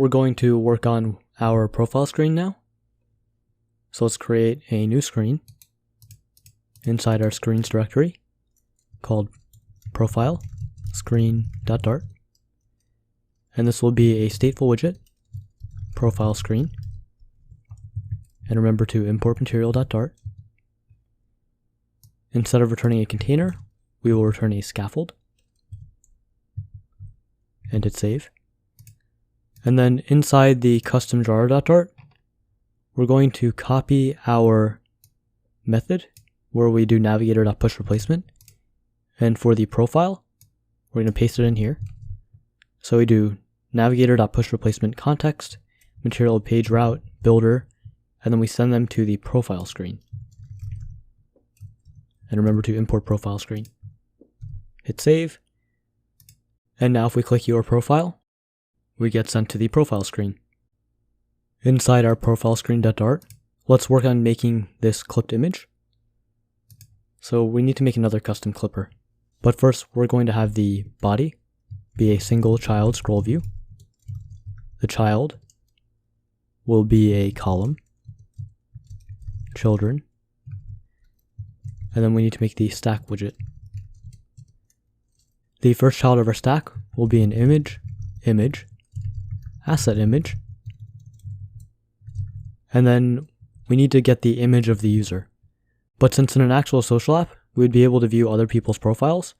we're going to work on our profile screen now. So let's create a new screen inside our screens directory called profile screen.dart. And this will be a stateful widget, profile screen. And remember to import material.dart. Instead of returning a container, we will return a scaffold. And hit save. And then inside the custom jar.dart, we're going to copy our method where we do navigator.pushReplacement. And for the profile, we're going to paste it in here. So we do navigator.pushReplacement context, material page route, builder, and then we send them to the profile screen. And remember to import profile screen. Hit save. And now if we click your profile, we get sent to the profile screen. Inside our profile screen.dart, let's work on making this clipped image. So we need to make another custom clipper. But first, we're going to have the body be a single child scroll view. The child will be a column, children, and then we need to make the stack widget. The first child of our stack will be an image, asset image, and then we need to get the image of the user. But since in an actual social app, we would be able to view other people's profiles,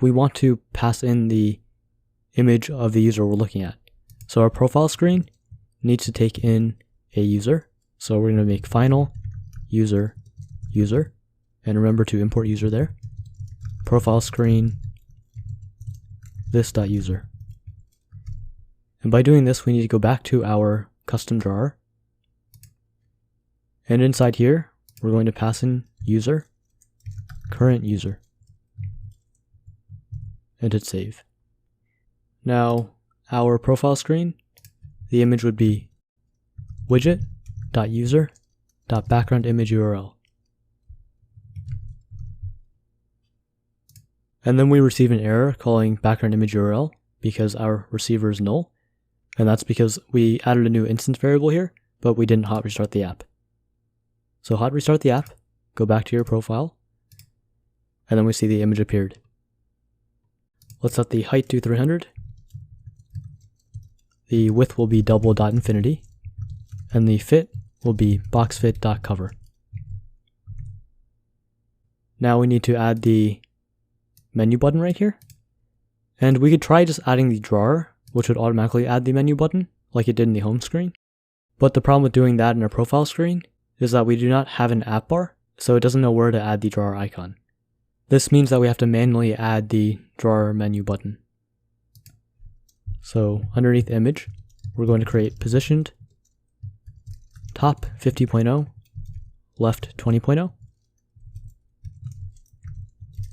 we want to pass in the image of the user we're looking at. So our profile screen needs to take in a user. So we're going to make final user, and remember to import user there. Profile screen, this.user. And by doing this, we need to go back to our custom jar. And inside here, we're going to pass in user, current user, and hit save. Now, our profile screen, the image would be widget.user.backgroundImage URL. And then we receive an error calling background image URL because our receiver is null. And that's because we added a new instance variable here, but we didn't hot restart the app. So hot restart the app, go back to your profile, and then we see the image appeared. Let's set the height to 300. The width will be double.infinity, and the fit will be boxfit.cover. Now we need to add the menu button right here. And we could try just adding the drawer, which would automatically add the menu button, like it did in the home screen. But the problem with doing that in our profile screen is that we do not have an app bar, so it doesn't know where to add the drawer icon. This means that we have to manually add the drawer menu button. So underneath image, we're going to create positioned, top 50.0, left 20.0.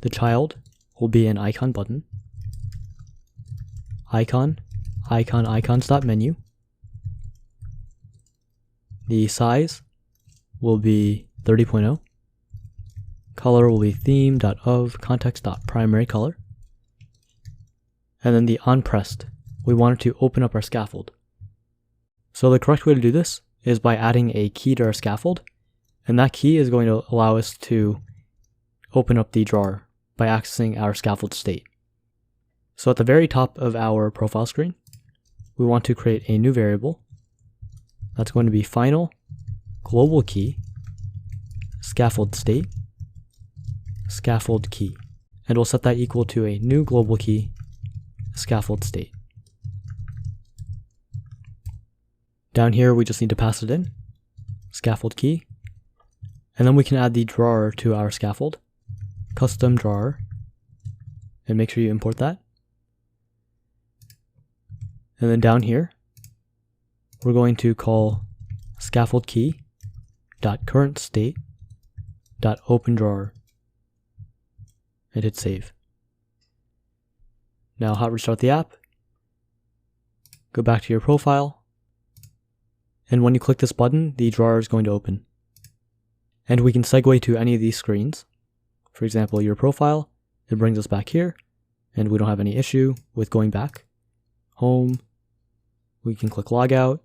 The child will be an icon button. Icons.menu. The size will be 30.0. Color will be theme.of context.primary color. And then the onPressed, we wanted to open up our scaffold. So the correct way to do this is by adding a key to our scaffold, and that key is going to allow us to open up the drawer by accessing our scaffold state. So at the very top of our profile screen, we want to create a new variable that's going to be final global key scaffold state scaffold key, and we'll set that equal to a new global key scaffold state. Down here we just need to pass it in, scaffold key, and then we can add the drawer to our scaffold, custom drawer, and make sure you import that. And then down here, we're going to call scaffold key dot current state dot open drawer and hit save. Now hot restart the app, go back to your profile, and when you click this button, the drawer is going to open. And we can segue to any of these screens. For example, your profile, it brings us back here, and we don't have any issue with going back. Home, we can click logout,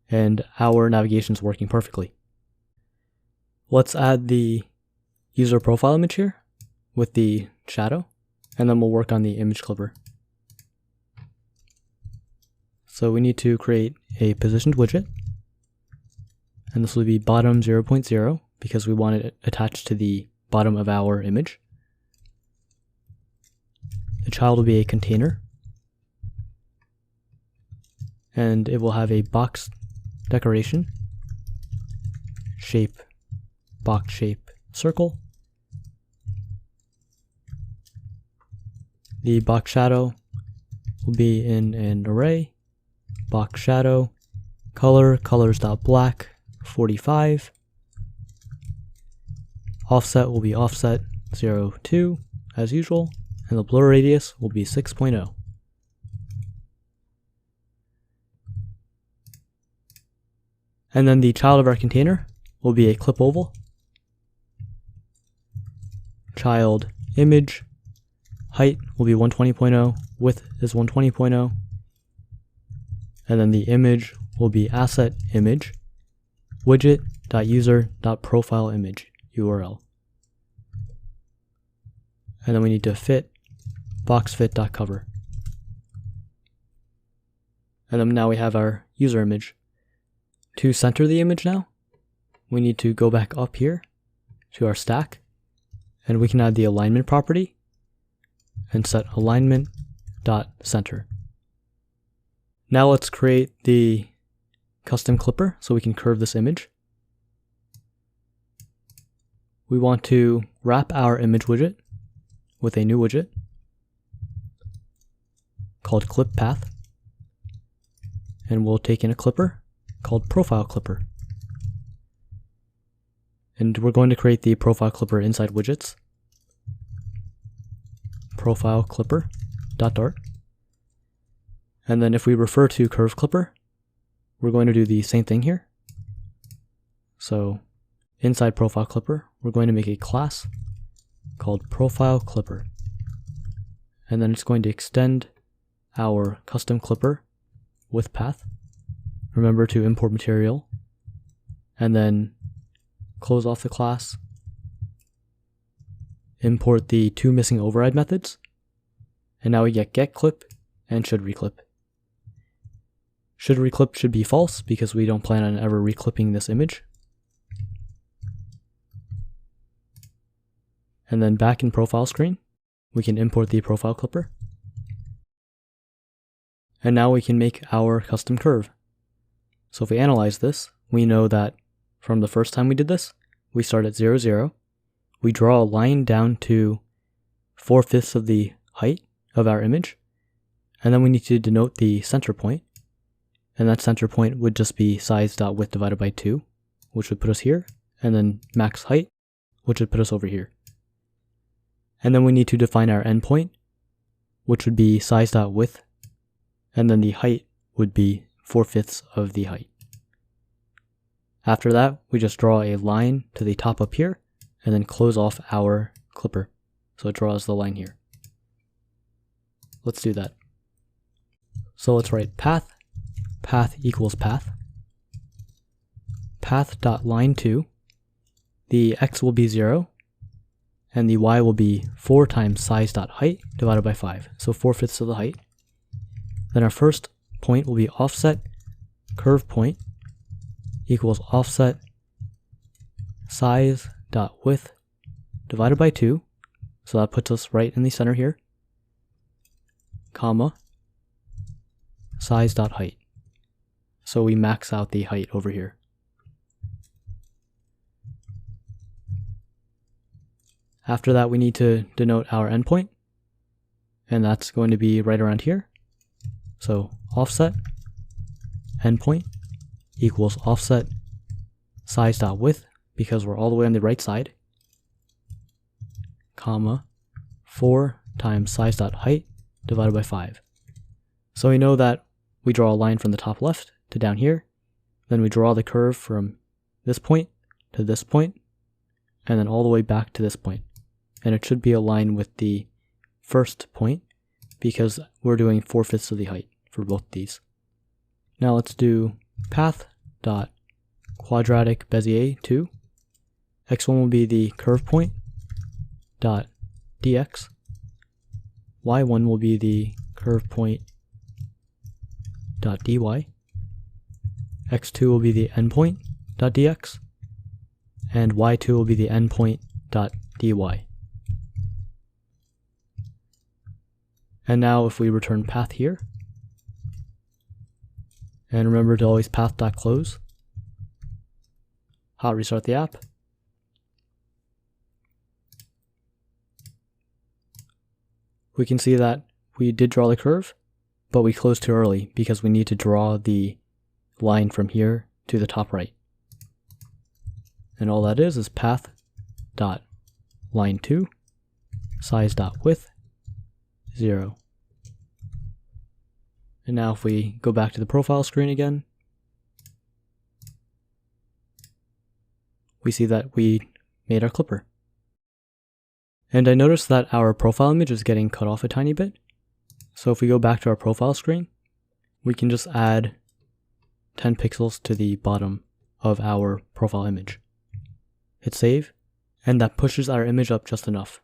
and our navigation is working perfectly. Let's add the user profile image here with the shadow, and then we'll work on the image clipper. So we need to create a positioned widget, and this will be bottom 0.0 because we want it attached to the bottom of our image. The child will be a container, and it will have a box decoration, shape, box shape, circle. The box shadow will be in an array, box shadow, colors.black 45. Offset will be offset 0.2 as usual, and the blur radius will be 6.0. And then the child of our container will be a clip oval, child image, height will be 120.0, width is 120.0, and then the image will be asset image, widget.user.profile image URL. And then we need to fit boxFit.cover. And then now we have our user image. To center the image now, we need to go back up here to our stack, and we can add the alignment property and set alignment.center. Now let's create the custom clipper so we can curve this image. We want to wrap our image widget with a new widget called clip path, and we'll take in a clipper called profile clipper. And we're going to create the profile clipper inside widgets, profile clipper.dart. And then if we refer to curve clipper, we're going to do the same thing here. So inside profile clipper, we're going to make a class called profile clipper. And then it's going to extend our custom clipper with path. Remember to import material, and then close off the class, import the two missing override methods, and now we get getClip and shouldReclip. ShouldReclip should be false because we don't plan on ever reclipping this image. And then back in profile screen, we can import the profile clipper. And now we can make our custom curve. So if we analyze this, we know that from the first time we did this, we start at 0, 0. We draw a line down to 4/5 of the height of our image, and then we need to denote the center point, and that center point would just be size.width divided by 2, which would put us here, and then max height, which would put us over here. And then we need to define our endpoint, which would be size.width, and then the height would be 4/5 of the height. After that, we just draw a line to the top up here, and then close off our clipper. So it draws the line here. Let's do that. So let's write path equals path, path.line2, the x will be 0, and the y will be 4 times size.height divided by 5, so 4/5 of the height. Then our first point will be offset curve point equals offset size.width divided by 2, so that puts us right in the center here, comma, size.height. So we max out the height over here. After that, we need to denote our endpoint, and that's going to be right around here. So offset endpoint equals offset size.width, because we're all the way on the right side, comma, 4 times size.height divided by 5. So we know that we draw a line from the top left to down here, then we draw the curve from this point to this point, and then all the way back to this point. And it should be aligned with the first point because we're doing 4/5 of the height. for both these. Now let's do path dot quadratic Bezier 2. x1 will be the curve point dot dx. y1 will be the curve point dot dy. x2 will be the endpoint dot dx, and y2 will be the endpoint dot dy. And now if we return path here, and remember to always path.close, hot restart the app, we can see that we did draw the curve, but we closed too early because we need to draw the line from here to the top right. And all that is path.line2 size.width 0. And now if we go back to the profile screen again, we see that we made our clipper. And I noticed that our profile image is getting cut off a tiny bit. So if we go back to our profile screen, we can just add 10 pixels to the bottom of our profile image. Hit save, and that pushes our image up just enough.